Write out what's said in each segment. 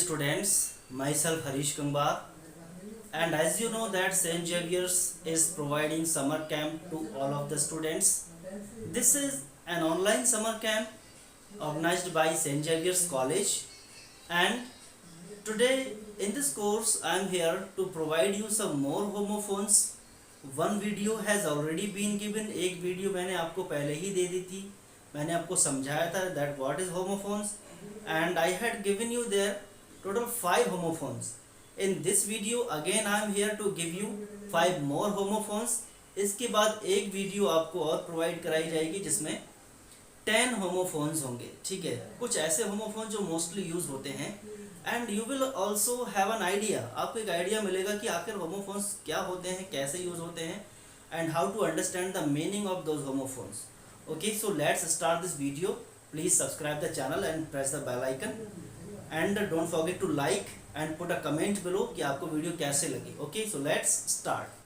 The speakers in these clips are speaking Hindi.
students, myself Harish Kangbar, and as you know that St. Xavier's is providing summer camp to all of the students. This is an online summer camp organized by St. Xavier's College, and today in this course I am here to provide you some more homophones. One video has already been given. एक वीडियो मैंने आपको पहले ही दे दी थी. मैंने आपको समझाया था that what is homophones, and I had given you there total 5 homophones. In this video again I am here to give you 5 more homophones. इसके बाद एक वीडियो आपको और प्रोवाइड कराई जाएगी जिसमें 10 homophones होंगे. ठीक है, कुछ ऐसे homophones जो मोस्टली यूज होते हैं, and you will also have an idea. आपको एक आइडिया मिलेगा कि आखिर homophones क्या होते हैं, कैसे यूज होते हैं, and how to understand the meaning of those homophones. Okay, so let's start this video. Please subscribe the channel and press the bell icon, and don't forget to like and put a comment below कि आपको वीडियो कैसे लगी. Okay, so let's start.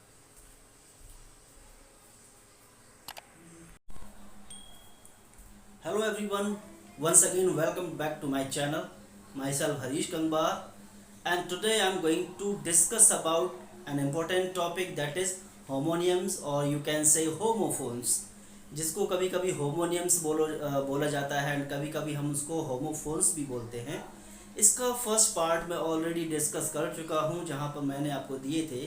Hello everyone, once again welcome back to my channel. Myself Harish Kangbar, and today I am going to discuss about an important topic, that is homonyms, or you can say homophones, जिसको कभी कभी homonyms बोला जाता है, एंड कभी कभी हम उसको homophones भी बोलते हैं. इसका फर्स्ट पार्ट मैं ऑलरेडी डिस्कस कर चुका हूँ, जहाँ पर मैंने आपको दिए थे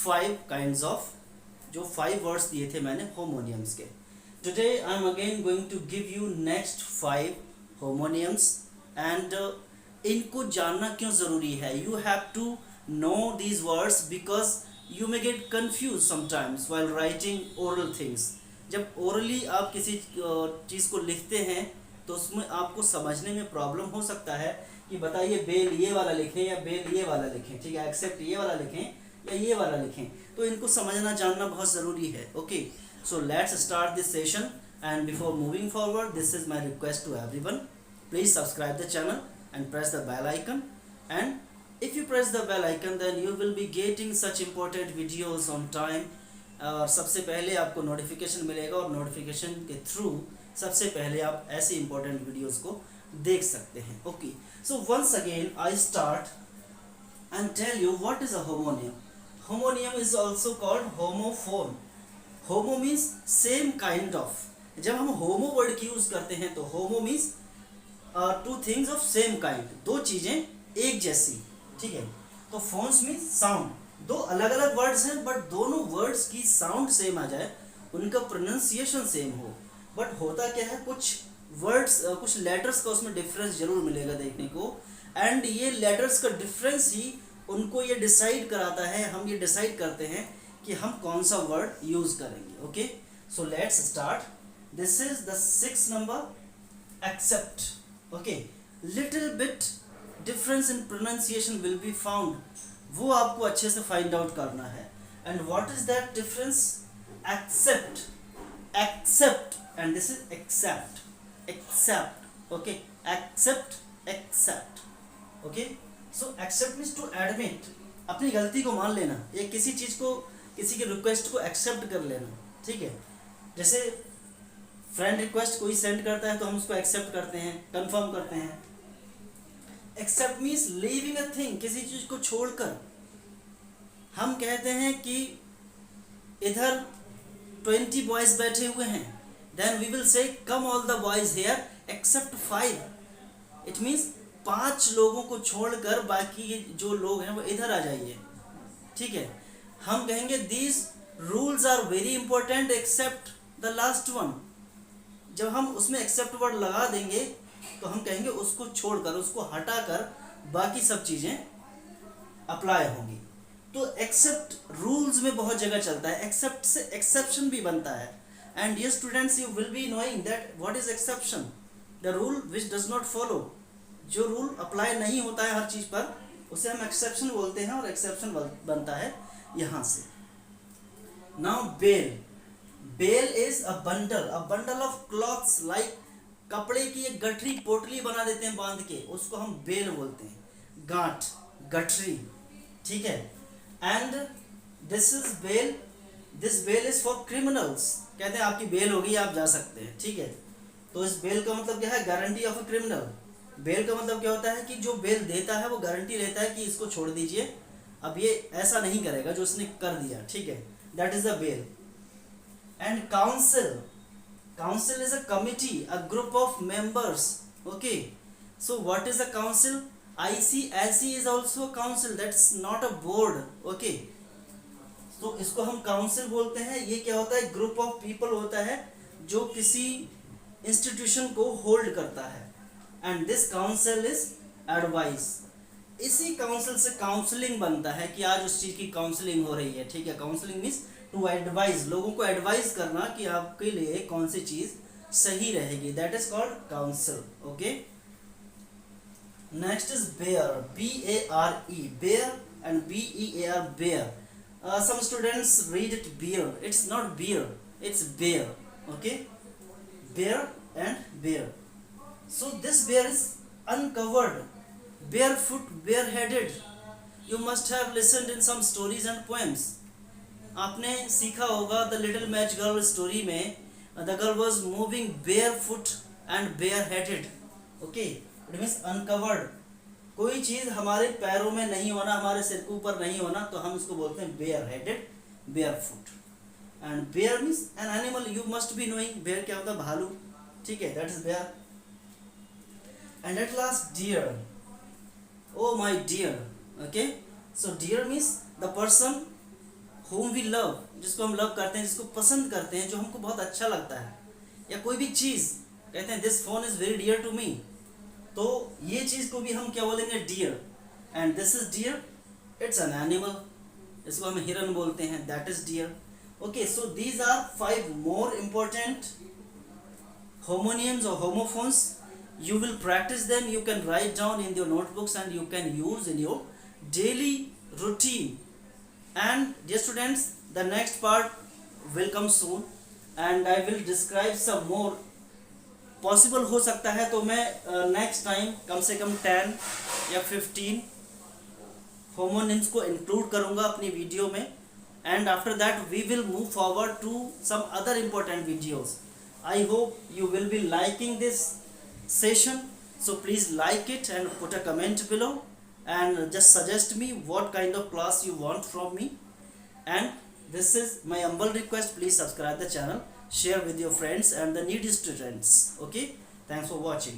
5 काइंड्स ऑफ, जो 5 वर्ड्स दिए थे मैंने homonyms के. Today I am again going to give you next 5 homonyms, and इनको जानना क्यों ज़रूरी है. You have to know these words because you may get confuse sometimes while writing oral things. जब ओरली आप किसी चीज़ को लिखते हैं तो उसमें आपको समझने में प्रॉब्लम हो सकता है कि बताइए बेल ये वाला लिखें या बेल ये वाला लिखें, ठीक है, एक्सेप्ट ये वाला लिखें या ये वाला लिखें. तो इनको समझना जानना बहुत ज़रूरी है. Okay, so let's start this session, and before moving forward this is my request to everyone, please subscribe the channel and press the bell icon, and if you press the bell icon then you will be getting such important videos on time. सबसे पहले आपको नोटिफिकेशन मिलेगा, और नोटिफिकेशन के थ्रू सबसे पहले आप ऐसे इंपॉर्टेंट वीडियोस को देख सकते हैं. Okay, so once again I start and tell you what is a homonym. Homonym is also called homophone. Homo means same kind of. जब हम होमो वर्ड की यूज करते हैं तो homo means two things of same kind, दो चीज़ें एक जैसी. ठीक है, तो फोन्स मीन्स साउंड. दो अलग अलग वर्ड्स हैं बट दोनों वर्ड्स की साउंड सेम आ जाए, उनका प्रोनाउंसिएशन सेम हो, बट होता क्या है, कुछ वर्ड्स कुछ लेटर्स का उसमें डिफरेंस जरूर मिलेगा देखने को, एंड ये लेटर्स का डिफरेंस ही उनको ये डिसाइड कराता है, हम ये डिसाइड करते हैं कि हम कौन सा वर्ड यूज़ करेंगे. Okay, so let's start. This is the 6th number, except. Okay, little bit difference in pronunciation will be found. वो आपको अच्छे से find out करना है. And what is that difference? Accept, accept, and this is accept, accept. Okay, accept, accept. Okay, so accept means to admit. अपनी गलती को मान लेना, या किसी चीज़ को, किसी के रिक्वेस्ट को एक्सेप्ट कर लेना. ठीक है, जैसे फ्रेंड रिक्वेस्ट कोई सेंड करता है तो हम उसको एक्सेप्ट करते हैं, कंफर्म करते हैं. Except means leaving a thing, किसी चीज़ को छोड़कर. हम कहते हैं कि इधर 20 बॉयज बैठे हुए हैं, then we will say come all the boys here except 5. It means 5 लोगों को छोड़कर बाकी जो लोग हैं वो इधर आ जाइए. ठीक है, हम कहेंगे these rules are very important except the last one. जब हम उसमें एक्सेप्ट वर्ड लगा देंगे तो हम कहेंगे उसको छोड़कर, उसको हटाकर बाकी सब चीज़ें अप्लाई होंगी. तो एक्सेप्ट रूल्स में बहुत जगह चलता है, एक्सेप्ट से एक्सेप्शन भी बनता है. एंड ये students you will be knowing that what is exception, the rule which does not follow. जो रूल अप्लाई नहीं होता है हर चीज़ पर, उसे हम एक्सेप्शन बोलते हैं, और एक्सेप्शन बनता है यहाँ से. Now bale. Bale is a bundle of clothes, like कपड़े की एक गठरी, पोटली बना देते हैं बांध के, उसको हम बेल बोलते हैं. गांठ, गठरी. ठीक है, and this is bail. This bail is for criminals. कहते हैं आपकी बेल होगी, आप जा सकते हैं. ठीक है, तो इस बेल का मतलब क्या है, guarantee of a criminal. Bail का मतलब क्या होता है कि जो बेल देता है वो गारंटी लेता है कि इसको छोड़ दीजिए, अब ये ऐसा नहीं करेगा जो उसने कर दिया, ठीक है, that is the bail. And council, council is a committee, a group of members, okay. So what is a council? ICSE is also a council, that's not a board, okay। तो इसको हम काउंसिल बोलते हैं। ये क्या होता है? ग्रुप ऑफ पीपल होता है जो किसी इंस्टीट्यूशन को होल्ड करता है। And this council is advice, इसी काउंसिल से काउंसलिंग बनता है कि आज उस चीज की काउंसलिंग हो रही है, ठीक है। काउंसलिंग मीन्स टू एडवाइज, लोगों को एडवाइज करना कि आपके लिए कौन सी चीज सही रहेगी, that is called council, okay. Next is bare, BARE, bare and BEAR, bear. Some students read it beer, it's not beer, it's bear, okay, bear and bear। So this bear is uncovered, barefoot, bareheaded। You must have listened in some stories and poems। आपने सीखा होगा the little match girl story में, the girl was moving barefoot and bareheaded, okay, it means uncovered। कोई चीज हमारे पैरों में नहीं होना, हमारे सिर के ऊपर नहीं होना, तो हम इसको बोलते हैं bare headed, bare foot. And bear means an animal, you must be knowing, bear क्या होता है? भालू, ठीक है, that is bear. And at last dear, oh my dear, okay. So dear means the person whom we love, जिसको हम लव करते हैं, जिसको पसंद करते हैं, जो हमको बहुत अच्छा लगता है। या कोई भी चीज कहते हैं this phone is very dear to me, तो ये चीज को भी हम क्या बोलेंगे? Dear. And this is deer, it's an animal, इसको हम हिरन बोलते हैं, that is deer, okay. So these are 5 more important homonyms or homophones। You will practice them, you can write down in your notebooks and you can use in your daily routine। And dear students, the next part will come soon and I will describe some more। Possible हो सकता है तो मैं नेक्स्ट टाइम कम से कम 10 या 15 होमोनिम्स को इंक्लूड करूंगा अपनी वीडियो में। And after that we will move forward to some other important videos. I hope you will be liking this session, so please like it and put a comment below and just suggest me what kind of class you want from me। And this is my humble request, please subscribe the channel, share with your friends and the needy students, okay। Thanks for watching।